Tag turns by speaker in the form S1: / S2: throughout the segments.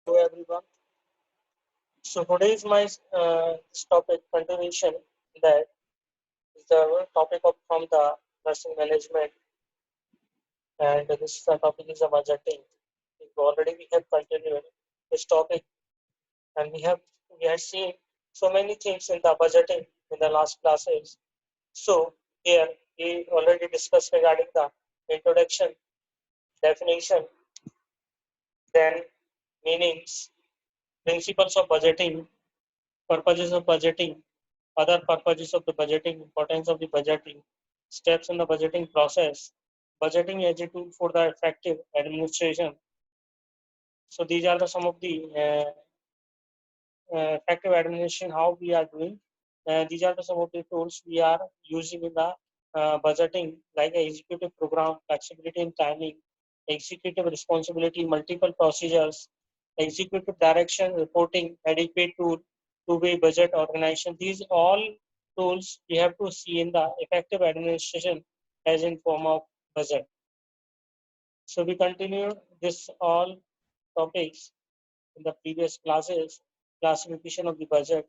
S1: Hello everyone. So today is my this topic continuation that is the topic of from the nursing management, and this is the topic is the budgeting. Already we have continued this topic, and we have seen so many things in the budgeting in the last classes. So here we already discussed regarding the introduction, definition, then meanings, principles of budgeting, purposes of budgeting, other purposes of the budgeting, importance of the budgeting, steps in the budgeting process, budgeting as a tool for the effective administration. So these are the some of the effective administration how we are doing. These are the some of the tools we are using in the budgeting, like executive program, flexibility in timing, executive responsibility, multiple procedures, executive direction, reporting, adequate tool, two-way budget organization. These all tools we have to see in the effective administration as in form of budget. So we continue this all topics in the previous classes, classification of the budget,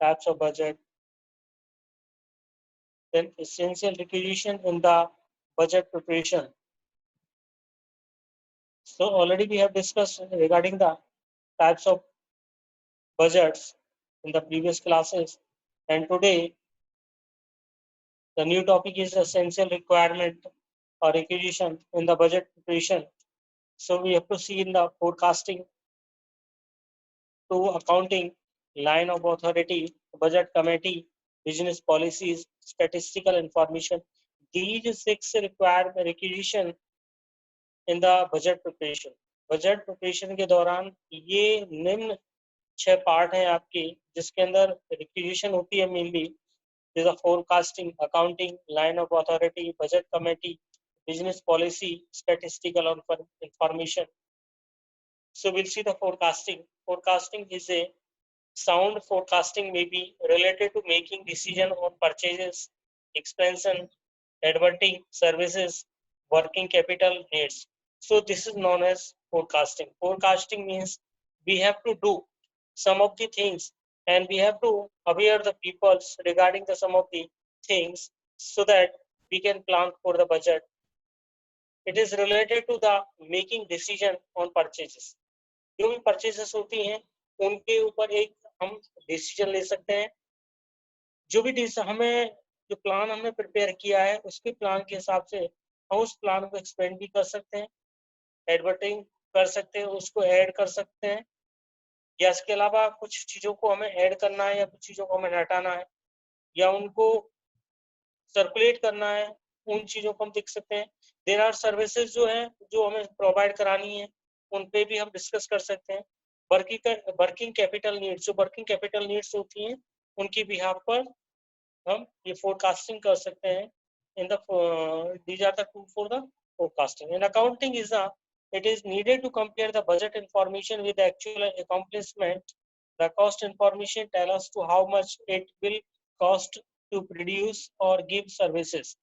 S1: types of budget, then essential requisition in the budget preparation. So already we have discussed regarding the types of budgets in the previous classes, and today the new topic is essential requirement or requisition in the budget preparation. So we have to see in the forecasting to accounting, line of authority, budget committee, business policies, statistical information. These six required requisition in the budget preparation. Budget preparation के दौरान ये निम्न 6 part हैं आपके, जिसके अंदर requisition होती है mainly forecasting, accounting, line of authority, budget committee, business policy, statistical information. So we'll see the forecasting. Forecasting is a sound forecasting may be related to making decision on purchases, expansion, advertising services, working capital needs. So this is known as forecasting. Forecasting means we have to do some of the things, and we have to aware the peoples regarding the some of the things so that we can plan for the budget. It is related to the making decision on purchases. जो भी purchases होती हैं उनके ऊपर एक हम decision ले सकते हैं. जो भी हमें जो प्लान हमने प्रिपेयर किया है उसके प्लान के हिसाब से हम उस प्लान को एक्सपेंड भी कर सकते हैं, एडवर्टाइजिंग कर सकते हैं, उसको ऐड कर सकते हैं, या इसके अलावा कुछ चीज़ों को हमें ऐड करना है या कुछ चीज़ों को हमें हटाना है या उनको सर्कुलेट करना है, उन चीज़ों को हम देख सकते हैं. देयर आर सर्विसेज जो है जो हमें प्रोवाइड करानी है, उन पे भी हम डिस्कस कर सकते हैं. वर्किंग कैपिटल नीड्स, जो वर्किंग कैपिटल नीड्स होती हैं उनकी बिहाफ पर हम ये फोरकास्टिंग कर सकते हैं. In the these are the to for the forecasting. In accounting it is needed to compare the budget information with the actual accomplishment. The cost information tell us to how much it will cost to produce or give services.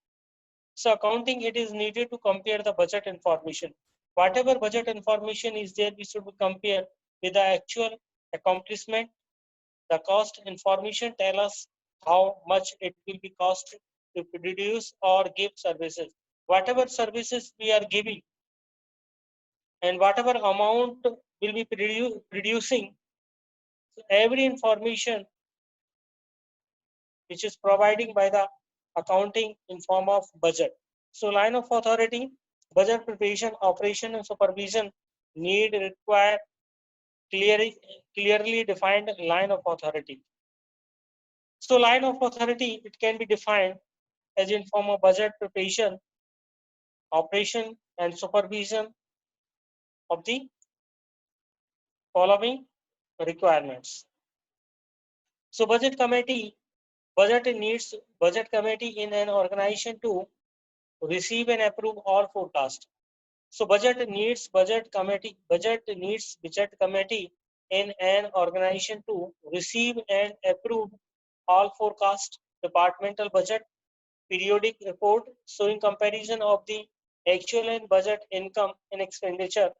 S1: So accounting, it is needed to compare the budget information. Whatever budget information is there, we should compare with the actual accomplishment. The cost information tell us how much it will be cost to produce or give services. Whatever services we are giving and whatever amount will be producing, so every information which is providing by the accounting in form of budget. So line of authority, budget preparation, operation and supervision require clearly defined line of authority. So line of authority, it can be defined as in form of budget preparation, operation and supervision of the following requirements. So budget committee needs budget committee in an organization to receive and approve all forecast. So budget needs budget committee in an organization to receive and approve all forecast, departmental budget, periodic report showing comparison of the actual and budget income and expenditure.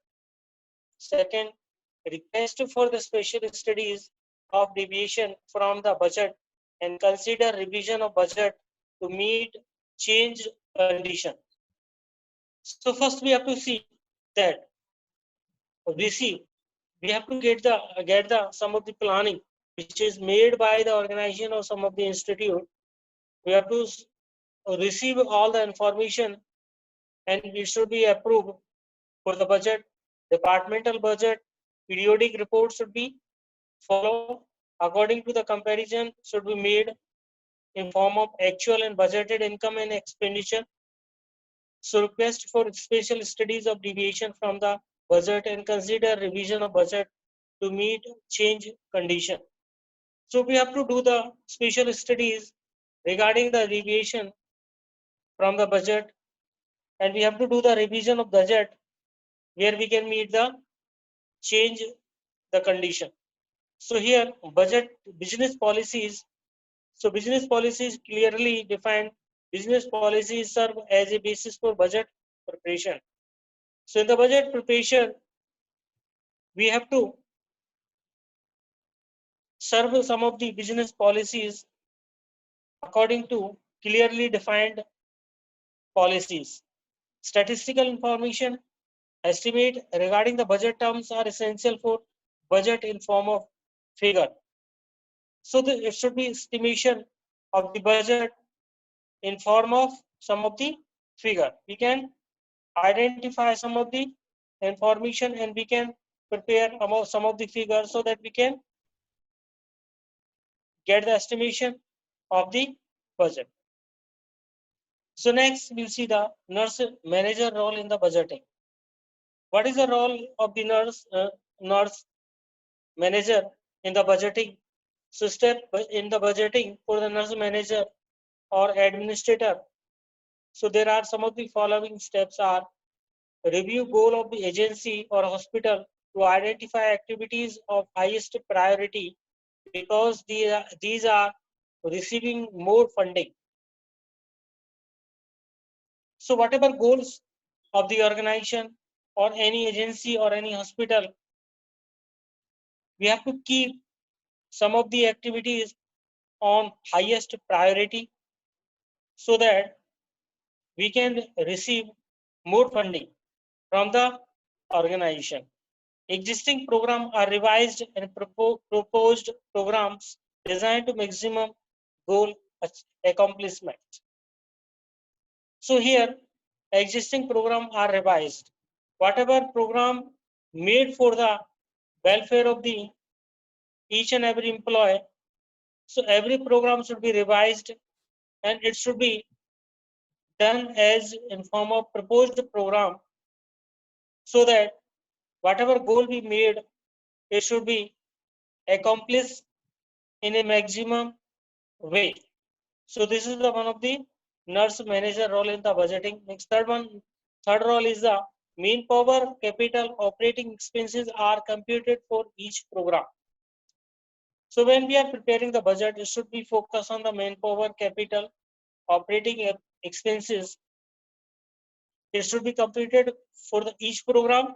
S1: Second, request for the special studies of deviation from the budget and consider revision of budget to meet changed condition. So first we have to see that we see we have to get the some of the planning which is made by the organization or some of the institute. We have to receive all the information and it should be approved for the budget. Departmental budget periodic reports should be followed according to the comparison should be made in form of actual and budgeted income and expenditure. So request for special studies of deviation from the budget and consider revision of budget to meet change condition. So we have to do the special studies regarding the deviation from the budget and we have to do the revision of budget where we can meet the change the condition. So here budget business policies. So business policies clearly defined. Business policies serve as a basis for budget preparation. So in the budget preparation, we have to serve some of the business policies according to clearly defined policies. Statistical information estimate regarding the budget terms are essential for budget in form of figure. So it should be estimation of the budget in form of some of the figure. We can identify some of the information and we can prepare about some of the figures so that we can get the estimation of the budget. So next we'll see the nurse manager role in the budgeting. What is the role of the nurse manager in the budgeting? So step in the budgeting for the nurse manager or administrator. So there are some of the following steps are review goal of the agency or hospital to identify activities of highest priority because these are receiving more funding. So whatever goals of the organization or any agency or any hospital, we have to keep some of the activities on highest priority so that we can receive more funding from the organization. Existing programs are revised and proposed programs designed to maximum goal accomplishment. So here, existing programs are revised. Whatever program made for the welfare of the each and every employee, so every program should be revised and it should be done as in form of proposed program so that whatever goal we made, it should be accomplished in a maximum way. So this is the one of the nurse manager role in the budgeting. Next third role is the manpower capital operating expenses are computed for each program. So when we are preparing the budget, it should be focused on the manpower capital operating expenses. It should be computed for the each program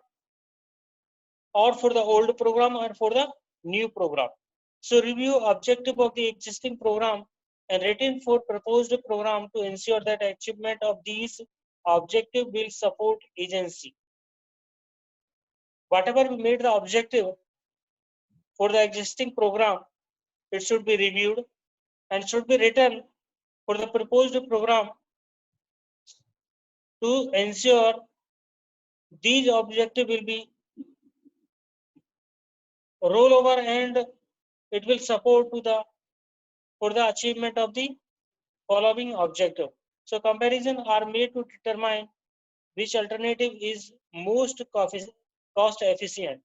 S1: or for the old program or for the new program. So review objective of the existing program and written for proposed program to ensure that achievement of these objective will support agency. Whatever we made the objective for the existing program, it should be reviewed and should be written for the proposed program to ensure these objective will be rollover and it will support to the for the achievement of the following objective. So comparison are made to determine which alternative is most cost efficient.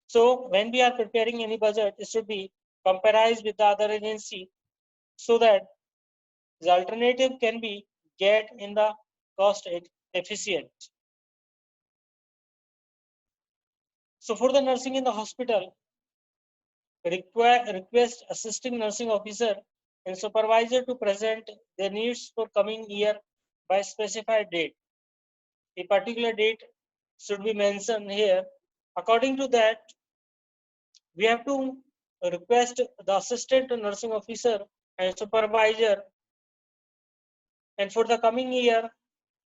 S1: So when we are preparing any budget, it should be compared with the other agency so that the alternative can be get in the cost efficient. So for the nursing in the hospital, request assisting nursing officer and supervisor to present their needs for coming year by specified date. A particular date should be mentioned here. According to that, we have to request the assistant nursing officer and supervisor, and for the coming year,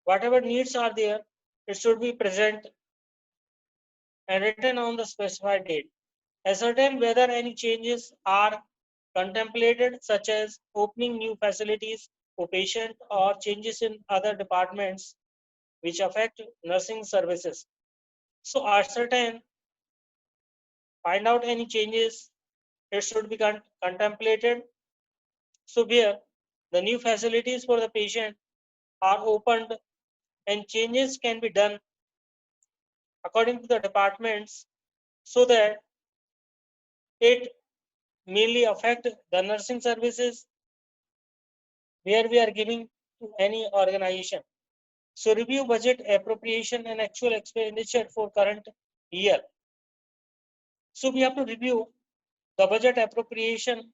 S1: whatever needs are there, it should be present and written on the specified date. Ascertain whether any changes are contemplated, such as opening new facilities for patient or changes in other departments which affect nursing services. So ascertain, find out any changes, it should be contemplated. So where the new facilities for the patient are opened and changes can be done according to the departments, so that it mainly affect the nursing services where we are giving to any organization. So review budget appropriation and actual expenditure for current year. So we have to review the budget appropriation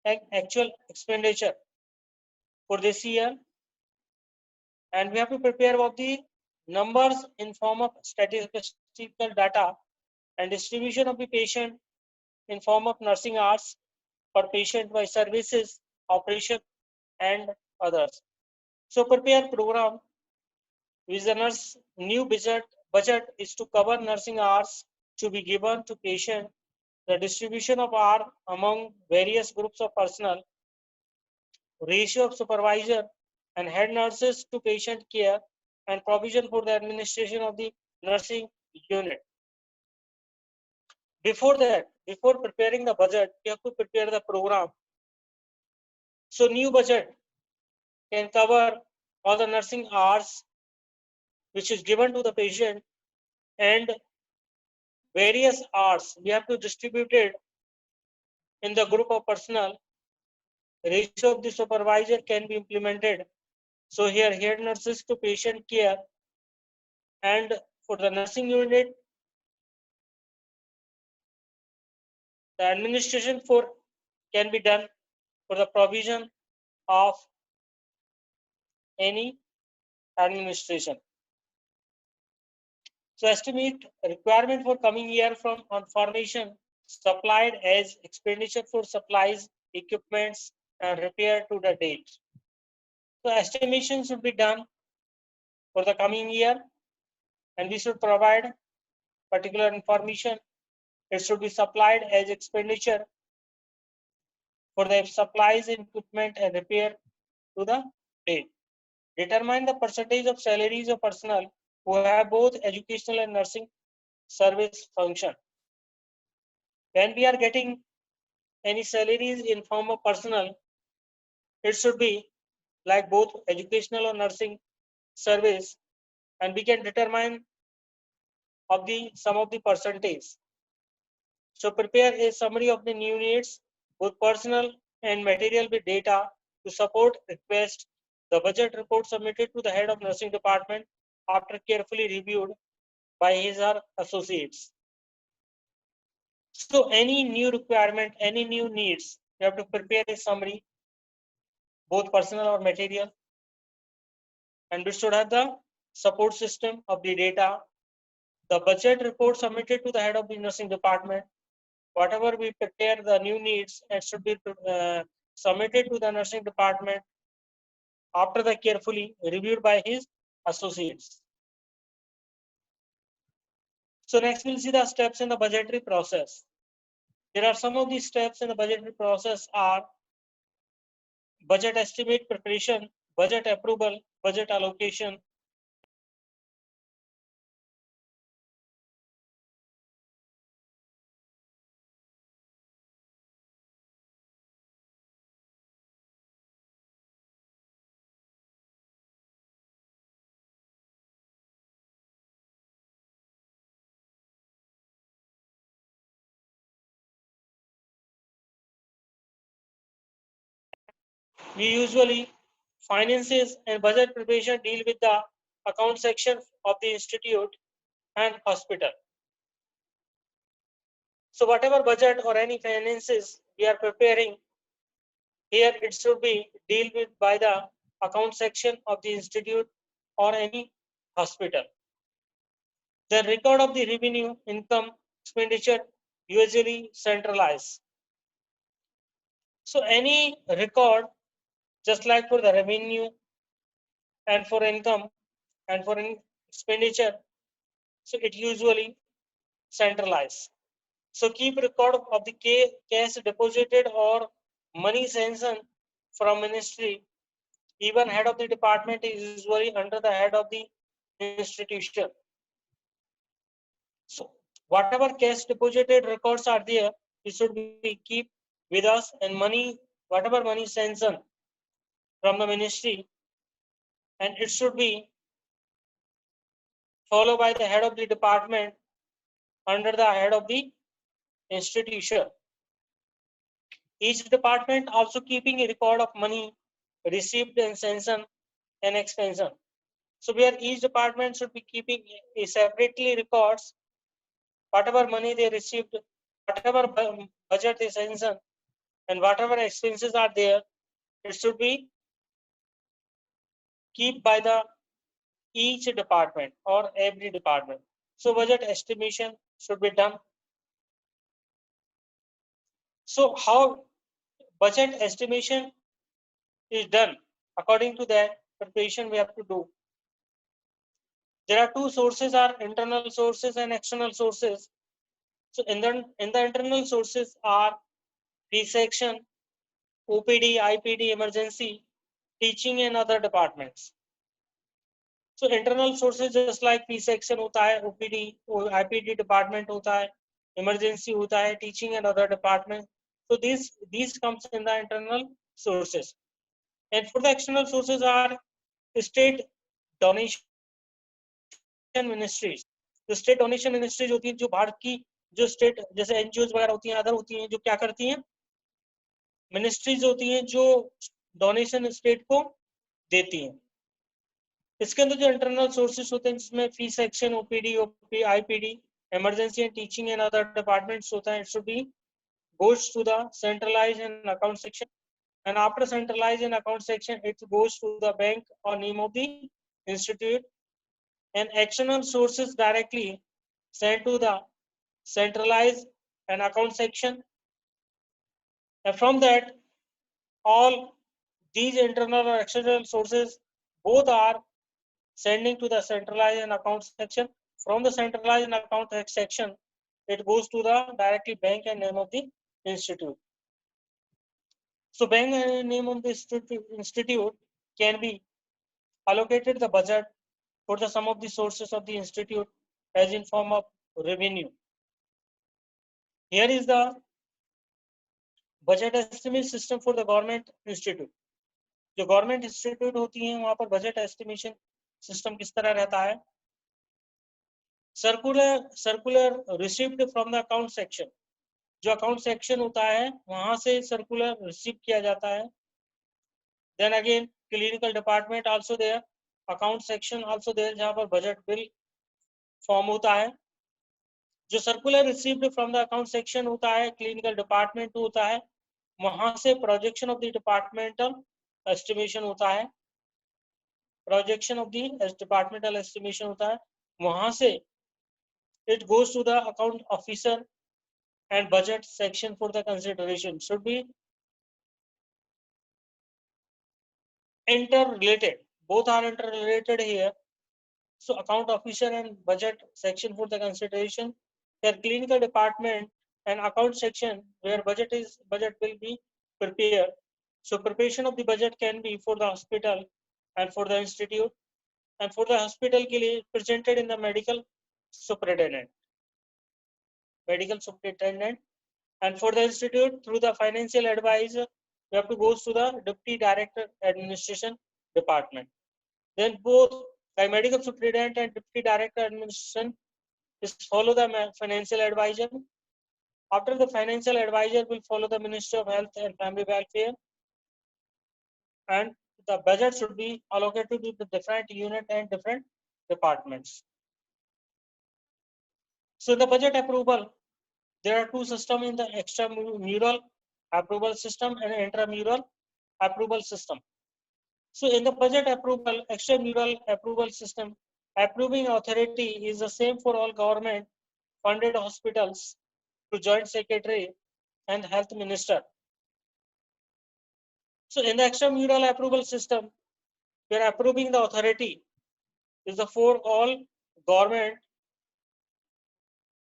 S1: and actual expenditure for this year, and we have to prepare of the numbers in form of statistical data and distribution of the patient in form of nursing hours per patient by services, operation, and others. So prepare program. Visioners' new budget is to cover nursing hours to be given to patient, the distribution of hour among various groups of personnel, ratio of supervisor and head nurses to patient care, and provision for the administration of the nursing unit. Before that, before preparing the budget, we have to prepare the program. So new budget can cover all the nursing hours which is given to the patient, and various hours we have to distribute it in the group of personnel. Ratio of the supervisor can be implemented. So here head nurses to patient care, and for the nursing unit, the administration for can be done for the provision of any administration. So estimate requirement for coming year from on formation supplied as expenditure for supplies, equipments, and repair to the date. So estimation should be done for the coming year, and we should provide particular information. It should be supplied as expenditure for the supplies, equipment, and repair to the date. Determine the percentage of salaries of personnel who have both educational and nursing service function. When we are getting any salaries in form of personnel, it should be like both educational or nursing service, and we can determine of the some of the percentage. So prepare a summary of the new needs, both personal and material with data to support request. The budget report submitted to the head of nursing department after carefully reviewed by his or associates. So any new requirement, any new needs, you have to prepare a summary, both personal or material, and we should have the support system of the data. The budget report submitted to the head of the nursing department. Whatever we prepare the new needs, it should be submitted to the nursing department after the carefully reviewed by his associates. So next we'll see the steps in the budgetary process. There are some of these steps in the budgetary process are budget estimate preparation, budget approval, budget allocation. We usually finances and budget preparation deal with the account section of the institute and hospital. So whatever budget or any finances we are preparing, here it should be dealt with by the account section of the institute or any hospital. The record of the revenue, income, expenditure usually centralized. So any record, just like for the revenue and for income and for expenditure, so it usually centralized. So keep record of the cash deposited or money sanctioned from ministry. Even head of the department is usually under the head of the institution. So whatever cash deposited records are there, it should be keep with us, and money, whatever money sanctioned from the ministry, and it should be followed by the head of the department under the head of the institution. Each department also keeping a record of money received and sanctioned and expension. So where each department should be keeping a separately records whatever money they received, whatever budget they sanctioned, and whatever expenses are there, it should be kept by the each department or every department. So budget estimation should be done. So how budget estimation is done? According to that preparation we have to do. There are two sources, are internal sources and external sources. So in the internal sources are fee section, OPD, IPD, emergency, teaching and other departments. So internal sources just like fee section होता है, OPD, IPD department होता है, emergency होता है, teaching and other department. So these comes in the internal sources. And for the external sources are state donation ministries. तो state donation ministries होती हैं जो भारत की जो स्टेट जैसे एनजीओ वगैरह होती हैं, अदर होती हैं, जो क्या करती हैं, मिनिस्ट्रीज होती हैं जो डोनेशन स्टेट को देती हैं. इसके अंदर जो इंटरनल सोर्सेस होते हैं जिसमें fee section, OPD, IPD, emergency and teaching and other departments होता है, it should be goes to the centralized and account section, and after centralized and account section it goes to the bank or name of the institute, and external sources directly sent to the centralized and account section, and from that all these internal or external sources both are sending to the centralized and account section. From the centralized and account section, it goes to the directly bank and name of the institute. So bank and name of the institute can be allocated the budget for the sum of the sources of the institute as in form of revenue. Here is the budget estimate system for the government institute. जो government institute होती हैं वहां पर budget estimation system किस तरह रहता है. Circular received from the account section, जो अकाउंट सेक्शन होता है वहां से सर्कुलर रिसीव किया जाता है. Then again clinical department also there, account section also there, जहां पर बजट बिल फॉर्म होता है. जो circular received from the account section होता है, क्लिनिकल डिपार्टमेंट होता है, वहां से projection of the departmental estimation होता है. Projection of the departmental estimation होता है, वहां से it goes to the account officer and budget section for the consideration. Should be interrelated, both are interrelated here. So account officer and budget section for the consideration, their clinical department and account section where budget will be prepared. So preparation of the budget can be for the hospital and for the institute, and for the hospital के लिए presented in the medical superintendent, and for the institute through the financial advisor you have to go to the deputy director administration department. Then both the medical superintendent and deputy director administration is follow the financial advisor. After the financial advisor will follow the Ministry of Health and Family Welfare, and the budget should be allocated to the different unit and different departments. So in the budget approval, there are two systems in the extramural approval system and intramural approval system. So in the budget approval, extramural approval system, approving authority is the same for all government funded hospitals to Joint Secretary and Health Minister. So in the extramural approval system, we are approving the authority is the for all government,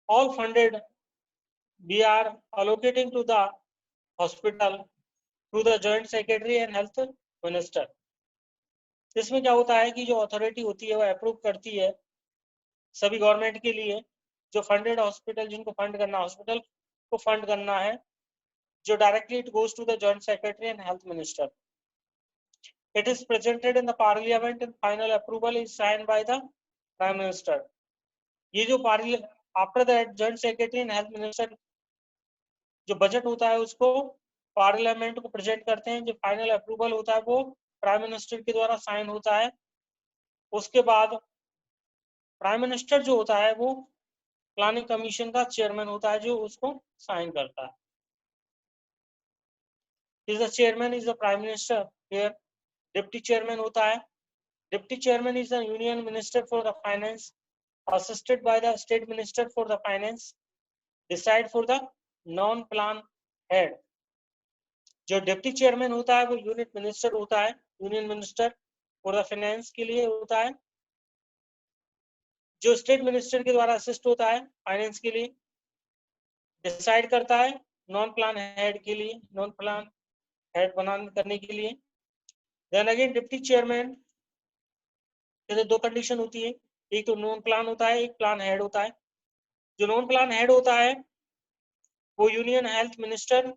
S1: all funded, we are allocating to the hospital through the Joint Secretary and Health Minister. इसमें क्या होता है कि जो authority होती है वो approve करती है सभी गवर्नमेंट के लिए जो फंडेड हॉस्पिटल, जिनको फंड करना, हॉस्पिटल को फंड करना है, जो directly it goes to the joint secretary and health minister. It is presented in the parliament and final approval is signed by the prime minister. ये जो after that joint secretary and health minister जो budget होता है उसको parliament को present करते हैं, जो फाइनल अप्रूवल होता है वो प्राइम मिनिस्टर के द्वारा साइन होता है. उसके बाद प्राइम मिनिस्टर जो होता है वो प्लानिंग कमीशन का चेयरमैन होता है जो उसको साइन करता है. Is the chairman is the prime minister. Here deputy chairman होता है. Deputy chairman is the union minister for the finance, assisted by the state minister for the finance, decide for the non plan head. जो deputy chairman होता है वो unit minister होता है, union minister for the finance के लिए होता है. जो स्टेट मिनिस्टर के द्वारा असिस्ट होता है फाइनेंस के लिए, डिसाइड करता है नॉन प्लान हेड के लिए, नॉन प्लान हेड बनाने करने के लिए. देन अगेन डिप्टी चेयरमैन, दो कंडीशन होती है, एक तो नॉन प्लान होता है, एक प्लान हेड होता है. जो नॉन प्लान हेड होता है वो union health minister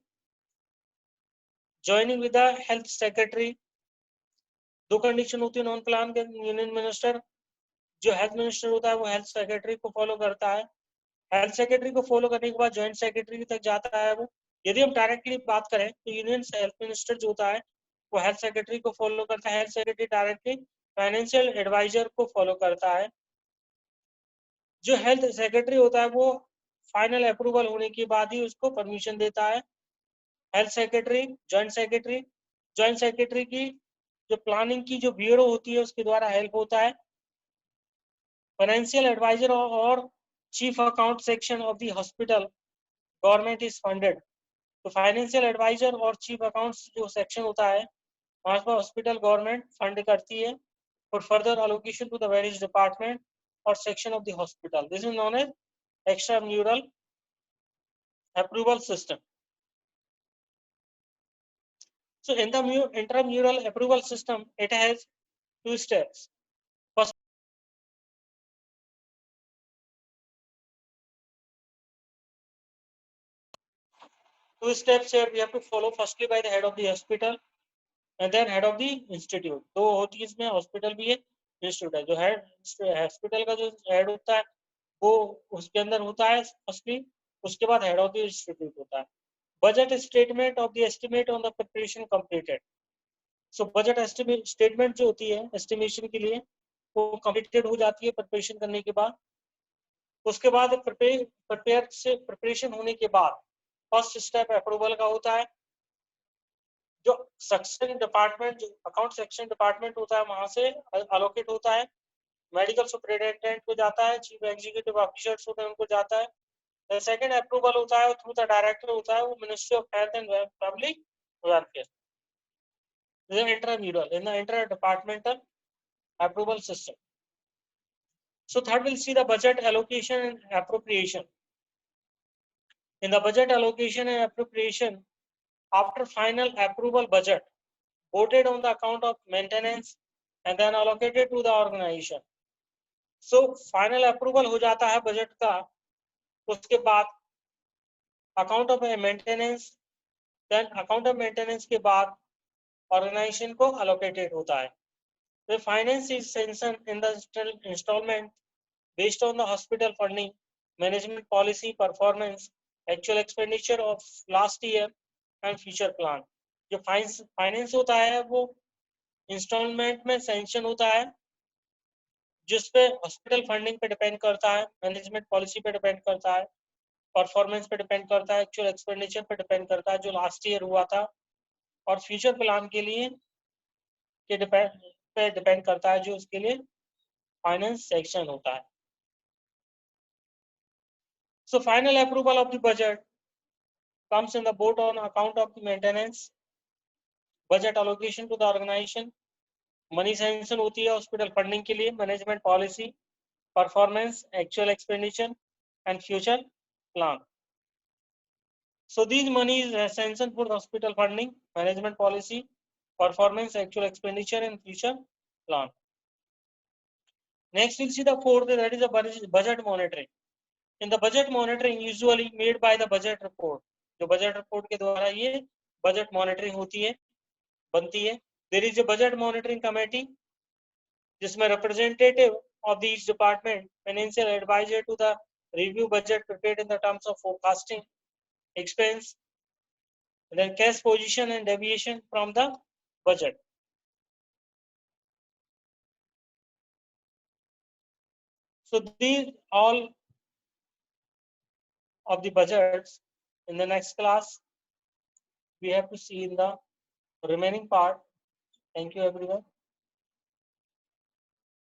S1: joining with the health secretary. दो कंडीशन होती है नॉन प्लान के यूनियन मिनिस्टर. जो हेल्थ मिनिस्टर होता है वो हेल्थ सेक्रेटरी को फॉलो करता है. हेल्थ सेक्रेटरी को फॉलो करने के बाद ज्वाइंट सेक्रेटरी तक जाता है वो. यदि हम डायरेक्टली बात करें तो यूनियन हेल्थ मिनिस्टर जो होता है वो हेल्थ सेक्रेटरी को फॉलो करता है. Health secretary directly financial adviser को फॉलो करता है. जो हेल्थ सेक्रेटरी होता है वो फाइनल अप्रूवल होने के बाद ही उसको परमिशन देता है. Health secretary, joint secretary, joint secretary की जो प्लानिंग की जो ब्यूरो होती है उसके द्वारा हेल्प होता है. फाइनेंशियल एडवाइजर और chief account section of the hospital government is funded. तो फाइनेंशियल एडवाइजर और चीफ अकाउंट्स जो सेक्शन होता है वहां पर हॉस्पिटल गवर्नमेंट फंड करती है for further allocation to the various department और section of the hospital. This is known as extramural approval system. So in the intramural approval system, it has two steps. First, two steps here we have to follow. Firstly, by the head of the hospital, and then head of the institute. तो होती है इसमें hospital भी है, institute है. जो head hospital का जो हेड होता है वो उसके अंदर होता है फर्स्टली. उसके बाद हेड ऑफ द इंस्टीट्यूट होता है. Budget statement of the estimate on the preparation completed. So budget statement जो होती है एस्टिमेशन के लिए वो कंप्लीटेड हो जाती है प्रिपरेशन करने के बाद. उसके बाद प्रिपरेशन होने के बाद फर्स्ट स्टेप अप्रूवल का होता है. जो सेक्शन डिपार्टमेंट, जो अकाउंट सेक्शन डिपार्टमेंट होता है वहां से अलोकेट होता है. मेडिकल सुपरिटेंडेंट को जाता है, चीफ एग्जीक्यूटिव ऑफिसर्स होते हैं उनको जाता है. सेकंड अप्रूवल होता है थ्रू द डायरेक्टर होता है, वो ministry of health and public welfare. Intramural in the interdepartmental approval system. So third, we'll see the budget allocation and appropriation. In the budget allocation and appropriation, after final approval budget voted on the account of maintenance and then allocated to the organization. So final approval हो जाता है budget का. उसके बाद account of maintenance, then account of maintenance के बाद organisation को allocated होता है. The finance is sanctioned in the installment based on the hospital funding, management policy, performance, actual expenditure of last year and future plan. जो finance होता है वो instalment में सैंक्शन होता है जिसपे हॉस्पिटल फंडिंग पे डिपेंड करता है, मैनेजमेंट पॉलिसी पे डिपेंड करता है, परफॉर्मेंस पे डिपेंड करता है, एक्चुअल एक्सपेंडिचर पे डिपेंड करता है जो लास्ट ईयर हुआ था, और फ्यूचर प्लान के लिए के डिपेंड करता है जो उसके लिए फाइनेंस सेक्शन होता है. So final approval of the budget comes in the board on account of the maintenance, budget allocation to the organization, money sanction होती है हॉस्पिटल फंडिंग के लिए, management policy, performance, actual expenditure and future plan. So these money is sanctioned for the hospital funding, management policy, performance, actual expenditure and future plan. Next we'll see the fourth, that is the budget monitoring. In the budget monitoring usually made by the budget report. जो budget report के द्वारा ये budget monitoring होती है, बनती है. There is a budget monitoring committee जिसमें representative of each department, financial advisor to the review budget prepared in the terms of forecasting, expense, then cash position and deviation from the budget. So these all of the budgets. In the next class, we have to see in the remaining part. Thank you, everyone.